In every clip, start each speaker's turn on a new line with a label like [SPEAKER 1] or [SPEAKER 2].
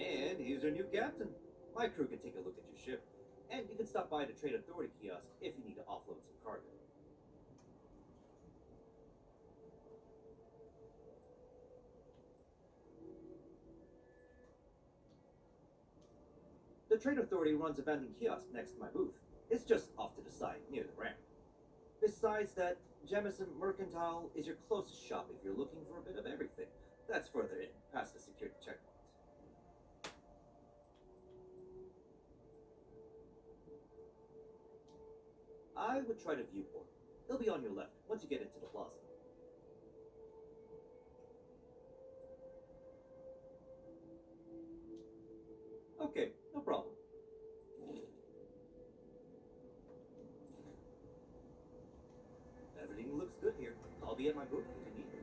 [SPEAKER 1] And here's our new captain. My crew can take a look at your ship. And you can stop by the Trade Authority kiosk if you need to offload some cargo. The Trade Authority runs a vending kiosk next to my booth. It's just off to the side, near the ramp. Besides that, Jemison Mercantile is your closest shop if you're looking for a bit of everything. That's further in, past the security checkpoint. I would try the viewport. It'll be on your left once you get into the plaza. Okay, no problem. Everything looks good here. I'll be at my booth if you need me.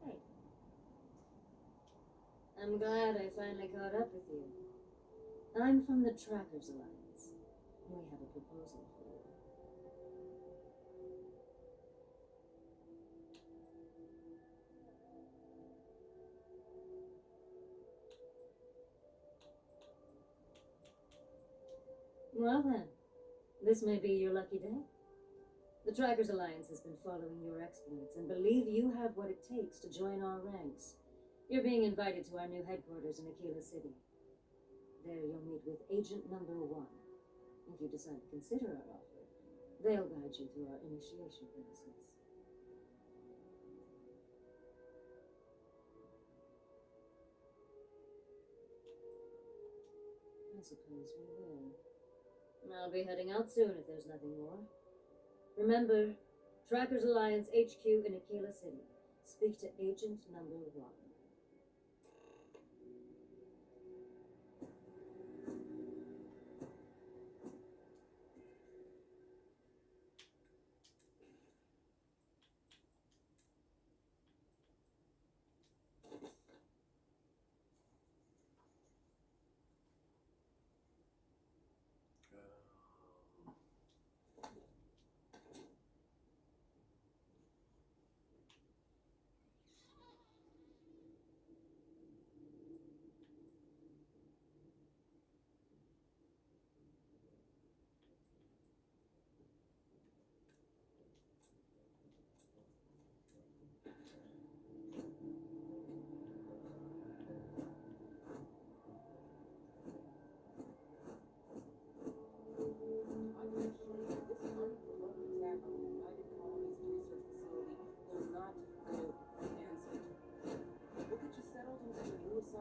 [SPEAKER 2] Hey. I'm glad I finally caught up with you. I'm from the Trackers Alliance. We have a proposal for you. Well then, this may be your lucky day. The Trackers Alliance has been following your exploits and believe you have what it takes to join our ranks. You're being invited to our new headquarters in Aquila City. There you'll meet with Agent Number 1. If you decide to consider our offer, they'll guide you through our initiation process. I suppose we will. I'll be heading out soon if there's nothing more. Remember, Trackers Alliance HQ in Aquila City. Speak to Agent Number 1.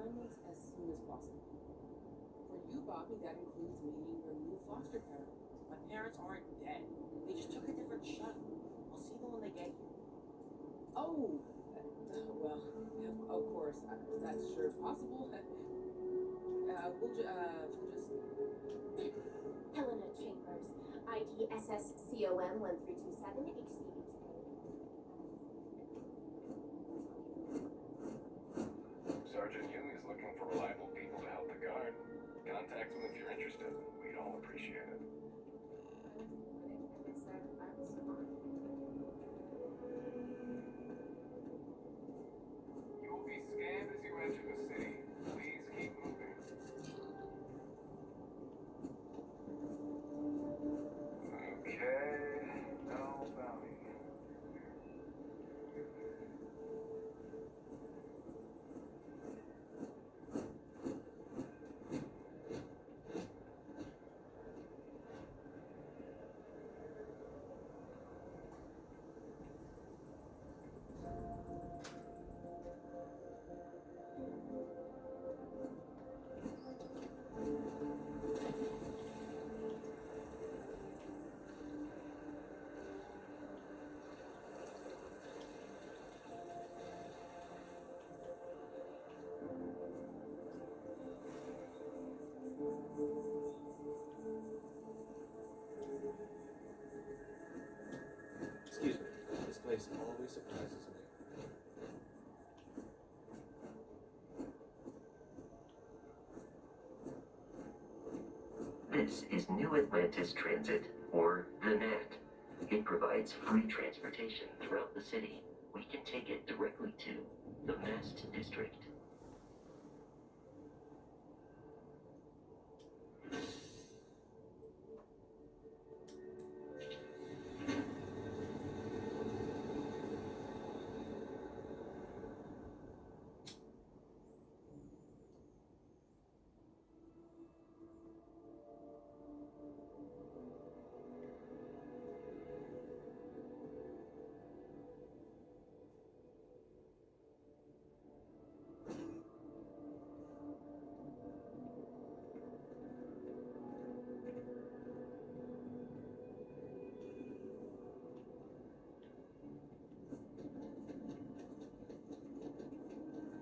[SPEAKER 3] As soon as possible. For you, Bobby, that includes meeting your new foster parent. My parents aren't dead. They just took a different shuttle. I'll see them when they get here. Oh, Well, of course, that's sure possible. We'll just
[SPEAKER 4] Helena Chambers, ID SSCOM 1327 HCHA.
[SPEAKER 5] Sergeant Yu is looking for reliable people to help the guard. Contact them if you're interested. We'd all appreciate it. You will be scanned as you enter the city. Please keep moving. Okay, no bounty.
[SPEAKER 1] Excuse me. This place always surprises me.
[SPEAKER 6] This is New Atlantis Transit, or the NAT. It provides free transportation throughout the city. We can take it directly to the Mast District.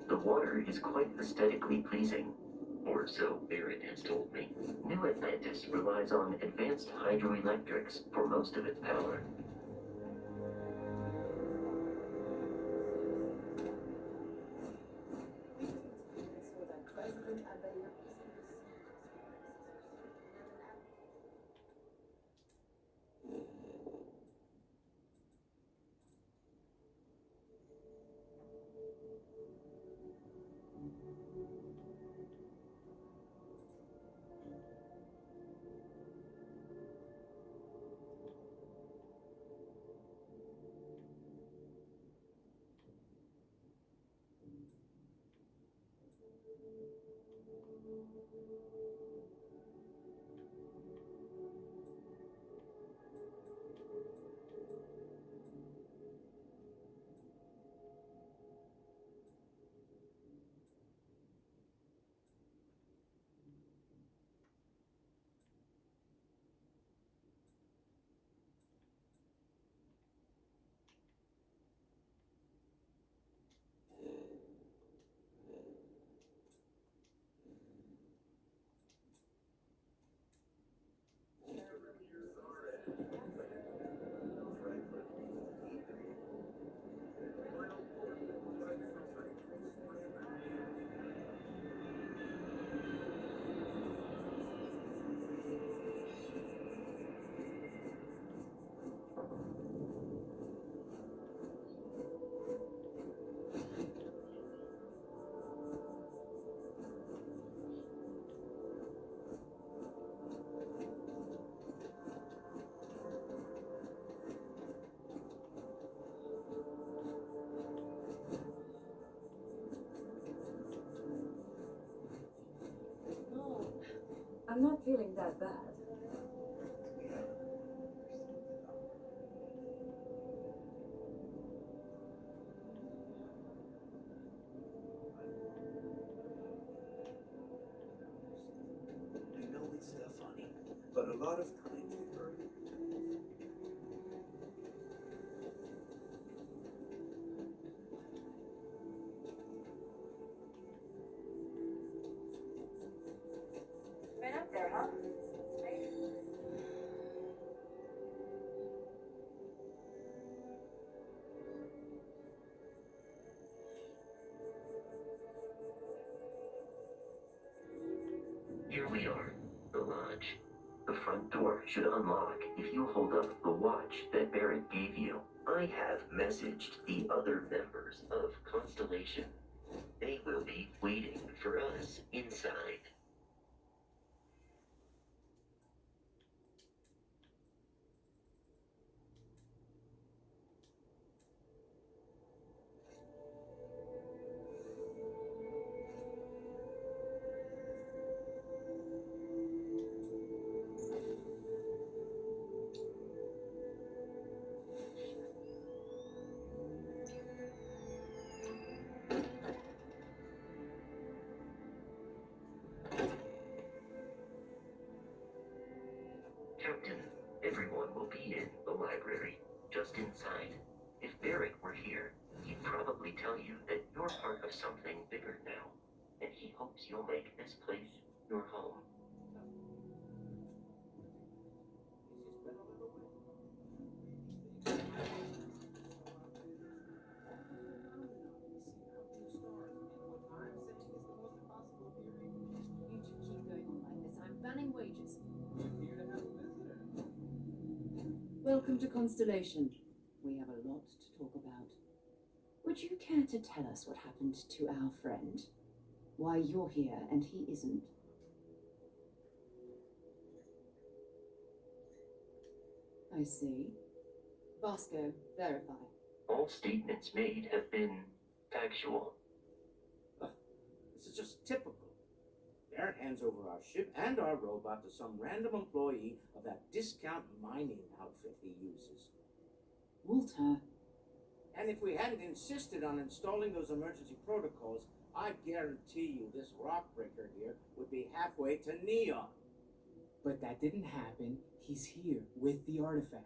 [SPEAKER 6] The water is quite aesthetically pleasing, or so Barrett has told me. New Atlantis relies on advanced hydroelectrics for most of its power.
[SPEAKER 7] I'm not feeling that bad.
[SPEAKER 8] I know it's funny, but a lot of times it hurts.
[SPEAKER 6] radar. The lodge. The front door should unlock if you hold up the watch that Barrett gave you. I have messaged the other members of Constellation. They will be waiting for us inside. Captain, everyone will be in the library, just inside. If Barrett were here, he'd probably tell you that you're part of something bigger now, and he hopes you'll make this place your home.
[SPEAKER 2] You two keep going on like this. I'm banning wages. Welcome to Constellation. We have a lot to talk about. Would you care to tell us what happened to our friend? Why you're here and he isn't? I see. Bosco, verify.
[SPEAKER 6] All statements made have been factual.
[SPEAKER 8] This is just typical. Barrett hands over our ship and our robot to some random employee of that discount mining outfit he uses.
[SPEAKER 2] Walter.
[SPEAKER 8] And if we hadn't insisted on installing those emergency protocols, I guarantee you this rock breaker here would be halfway to Neon.
[SPEAKER 9] But that didn't happen. He's here with the artifact.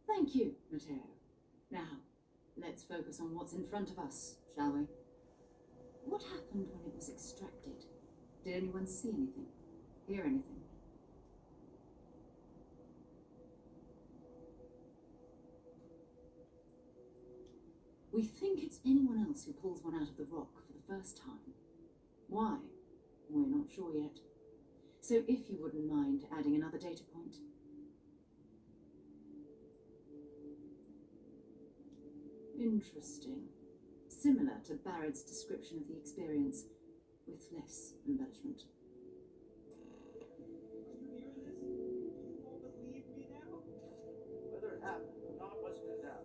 [SPEAKER 2] Thank you, Matteo. Now, let's focus on what's in front of us, shall we? What happened when it was extracted? Did anyone see anything? Hear anything? We think it's anyone else who pulls one out of the rock for the first time. Why? We're not sure yet. So if you wouldn't mind adding another data point. Interesting. Similar to Barrett's description of the experience, with less embellishment.
[SPEAKER 8] Whether it happened or not wasn't in doubt.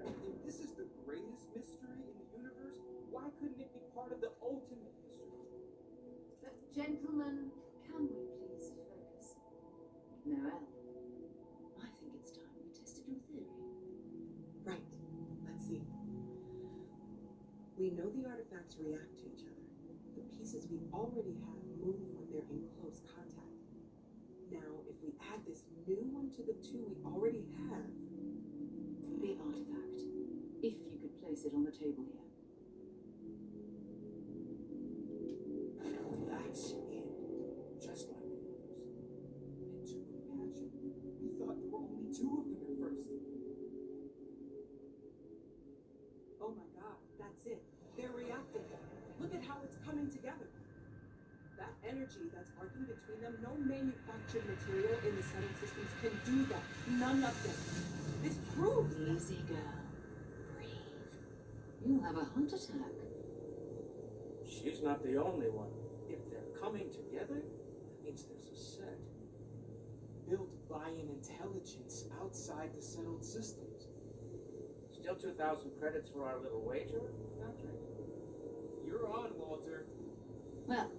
[SPEAKER 10] If this is the greatest mystery in the universe, why couldn't it be part of the ultimate mystery?
[SPEAKER 2] But gentlemen, can we please focus? Noel, I think it's time we tested your theory.
[SPEAKER 3] Right. Let's see. We know the artifacts react to each other. The pieces we already have move when they're in close contact. Now, if we add this new one to the two we already have...
[SPEAKER 2] The artifact. If you could place it on the table here.
[SPEAKER 10] That's it. Just like the others. And to imagine, we thought there were only two of them at first.
[SPEAKER 3] Oh my god, that's it. They're reacting. Look at how it's coming together. That energy that's arcing between them, no manufactured material in the setting systems can do that. None of them. This proves that.
[SPEAKER 2] Easy, girl. Breathe. You'll have a heart attack.
[SPEAKER 8] She's not the only one. If they're coming together, that means there's a set.
[SPEAKER 10] Built by an intelligence outside the settled systems.
[SPEAKER 8] Still 2,000 credits for our little wager, Patrick?
[SPEAKER 10] You're on, Walter.
[SPEAKER 2] Well,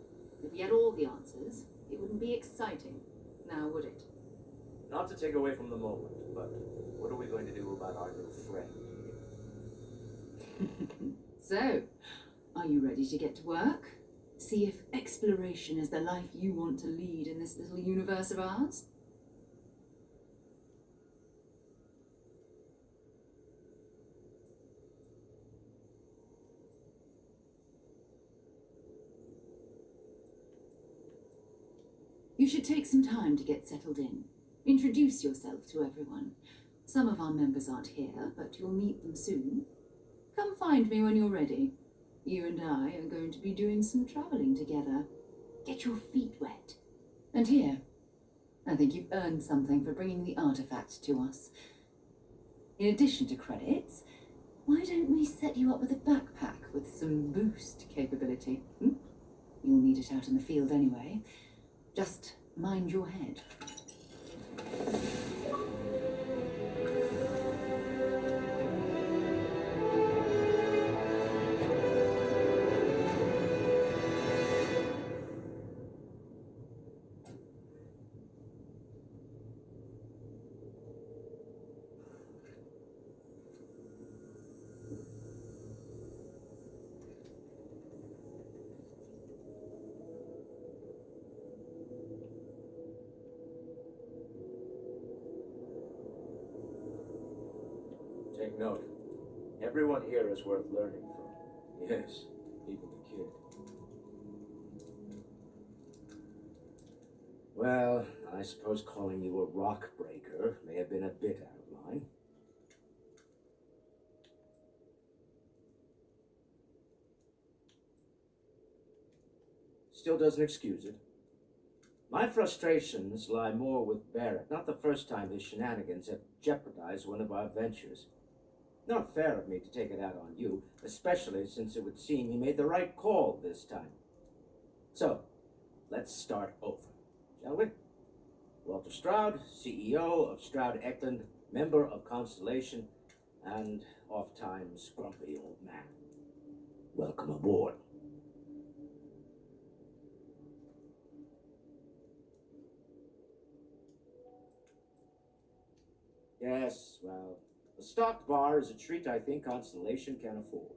[SPEAKER 2] if we had all the answers, it wouldn't be exciting, now would it?
[SPEAKER 8] Not to take away from the moment, but what are we going to do about our new friend?
[SPEAKER 2] So, are you ready to get to work? See if exploration is the life you want to lead in this little universe of ours? You should take some time to get settled in. Introduce yourself to everyone. Some of our members aren't here, but you'll meet them soon. Come find me when you're ready.
[SPEAKER 11] You and I are going to be doing some traveling together. Get your feet wet. And here, I think you've earned something for bringing the artifact to us. In addition to credits, why don't we set you up with a backpack with some boost capability? You'll need it out in the field anyway. Just mind your head.
[SPEAKER 8] Take note. Everyone here is worth learning from. Yes, even the kid. Well, I suppose calling you a rock breaker may have been a bit out of line. Still doesn't excuse it. My frustrations lie more with Barrett. Not the first time his shenanigans have jeopardized one of our ventures. Not fair of me to take it out on you, especially since it would seem he made the right call this time. So, let's start over, shall we? Walter Stroud, CEO of Stroud Eklund, member of Constellation, and oft-times grumpy old man. Welcome aboard. Yes, well, a stocked bar is a treat I think Constellation can afford.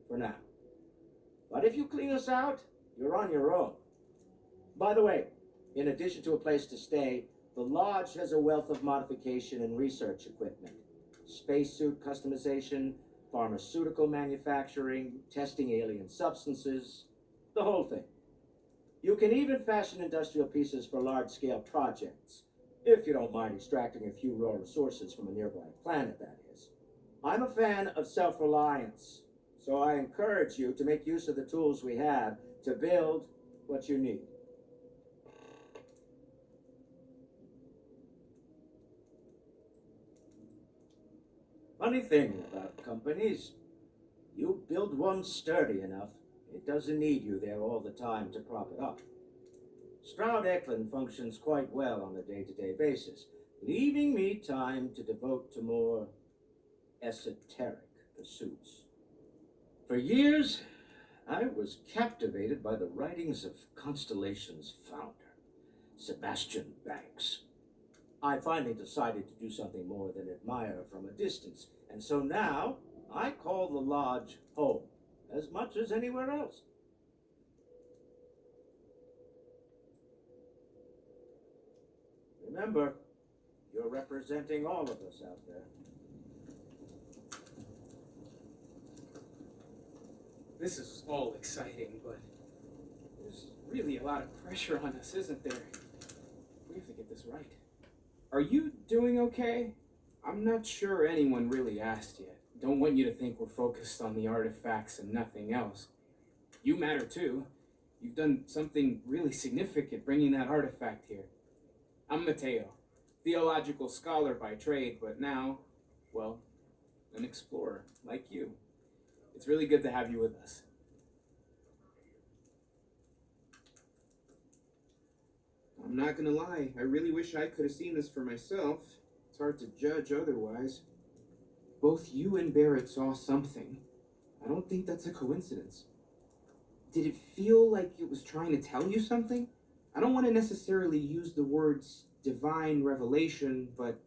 [SPEAKER 8] For now. But if you clean us out, you're on your own. By the way, in addition to a place to stay, the Lodge has a wealth of modification and research equipment. Spacesuit customization, pharmaceutical manufacturing, testing alien substances, the whole thing. You can even fashion industrial pieces for large-scale projects. If you don't mind extracting a few raw resources from a nearby planet, that is. I'm a fan of self-reliance, so I encourage you to make use of the tools we have to build what you need. Funny thing about companies, you build one sturdy enough, it doesn't need you there all the time to prop it up. Stroud Eklund functions quite well on a day-to-day basis, leaving me time to devote to more esoteric pursuits. For years, I was captivated by the writings of Constellation's founder, Sebastian Banks. I finally decided to do something more than admire from a distance, and so now I call the Lodge home as much as anywhere else. Remember, you're representing all of us out there.
[SPEAKER 9] This is all exciting, but there's really a lot of pressure on us, isn't there? We have to get this right. Are you doing okay? I'm not sure anyone really asked yet. Don't want you to think we're focused on the artifacts and nothing else. You matter too. You've done something really significant bringing that artifact here. I'm Mateo, theological scholar by trade, but now, well, an explorer like you. It's really good to have you with us. I'm not gonna lie, I really wish I could have seen this for myself. It's hard to judge otherwise. Both you and Barrett saw something. I don't think that's a coincidence. Did it feel like it was trying to tell you something? I don't want to necessarily use the words divine revelation, but,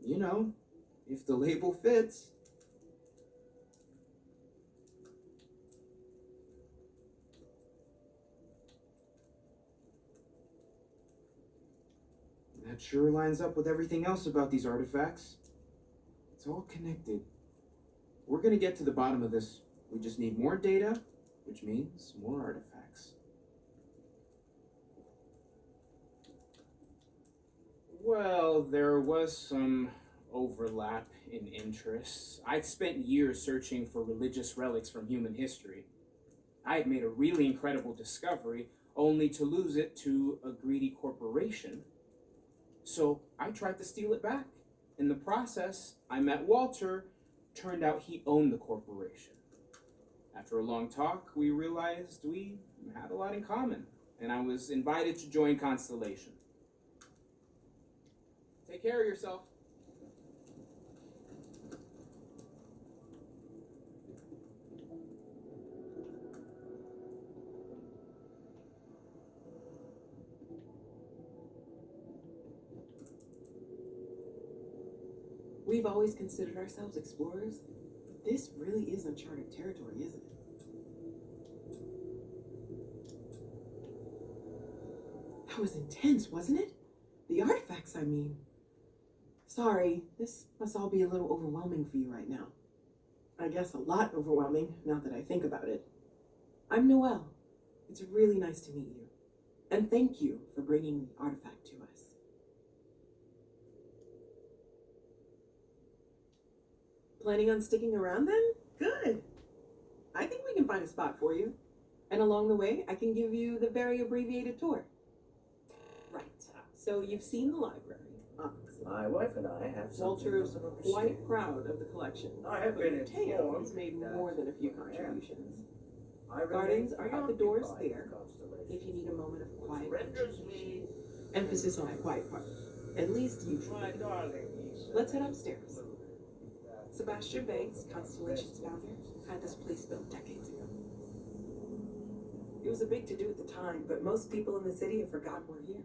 [SPEAKER 9] you know, if the label fits. That sure lines up with everything else about these artifacts. It's all connected. We're gonna get to the bottom of this. We just need more data, which means more artifacts. Well, there was some overlap in interests. I'd spent years searching for religious relics from human history. I had made a really incredible discovery, only to lose it to a greedy corporation. So I tried to steal it back. In the process, I met Walter. Turned out he owned the corporation. After a long talk, we realized we had a lot in common, and I was invited to join Constellation. Take care of yourself.
[SPEAKER 3] We've always considered ourselves explorers. This really is uncharted territory, isn't it? That was intense, wasn't it? The artifacts, I mean. Sorry, this must all be a little overwhelming for you right now. I guess a lot overwhelming, now that I think about it. I'm Noelle. It's really nice to meet you. And thank you for bringing the artifact to us. Planning on sticking around then? Good. I think we can find a spot for you. And along the way, I can give you the very abbreviated tour. Right. So you've seen the library, obviously.
[SPEAKER 8] My wife and I have
[SPEAKER 3] Walter is quite proud of the collection.
[SPEAKER 8] I have been
[SPEAKER 3] Mateo has
[SPEAKER 8] informed
[SPEAKER 3] made
[SPEAKER 8] that
[SPEAKER 3] more than a few
[SPEAKER 8] I am.
[SPEAKER 3] contributions.
[SPEAKER 8] I
[SPEAKER 3] Gardens are out the doors
[SPEAKER 8] preoccupied
[SPEAKER 3] there,
[SPEAKER 8] with Constellation,
[SPEAKER 3] if you need a moment of quiet.
[SPEAKER 8] renders me
[SPEAKER 3] Emphasis on the quiet part. At least
[SPEAKER 8] my
[SPEAKER 3] usually.
[SPEAKER 8] darling niece.
[SPEAKER 3] Let's head upstairs. Sebastian Banks, Constellation's founder, had this place built decades ago. It was a big to-do at the time, but most people in the city have forgotten we're here.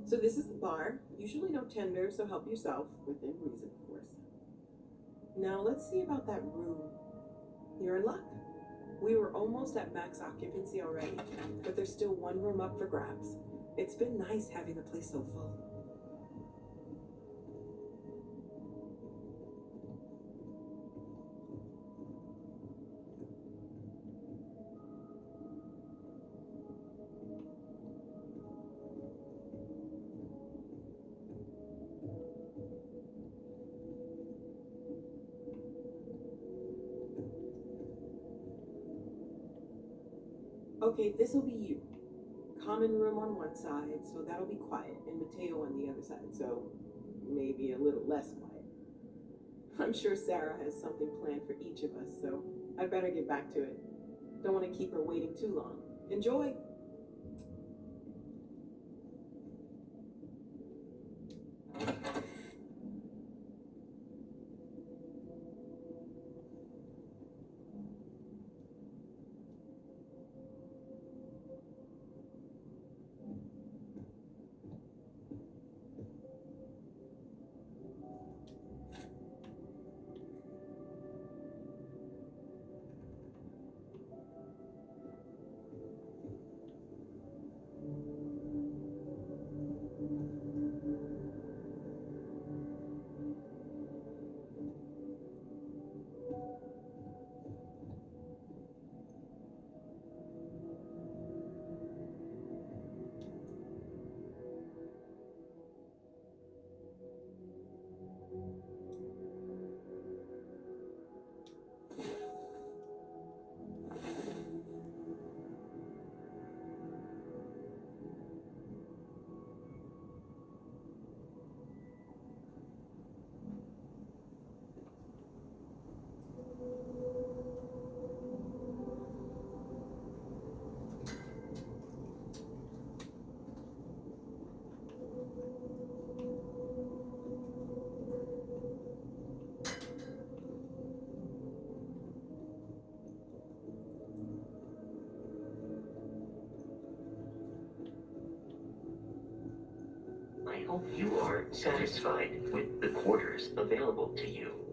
[SPEAKER 3] So this is the bar. Usually no tender, so help yourself, within reason, of course. Now let's see about that room. You're in luck. We were almost at max occupancy already, but there's still one room up for grabs. It's been nice having the place so full. Okay, this'll be you. Common room on one side, so that'll be quiet, and Mateo on the other side, so maybe a little less quiet. I'm sure Sarah has something planned for each of us, so I'd better get back to it. Don't want to keep her waiting too long. Enjoy!
[SPEAKER 6] hope you are satisfied with the quarters available to you.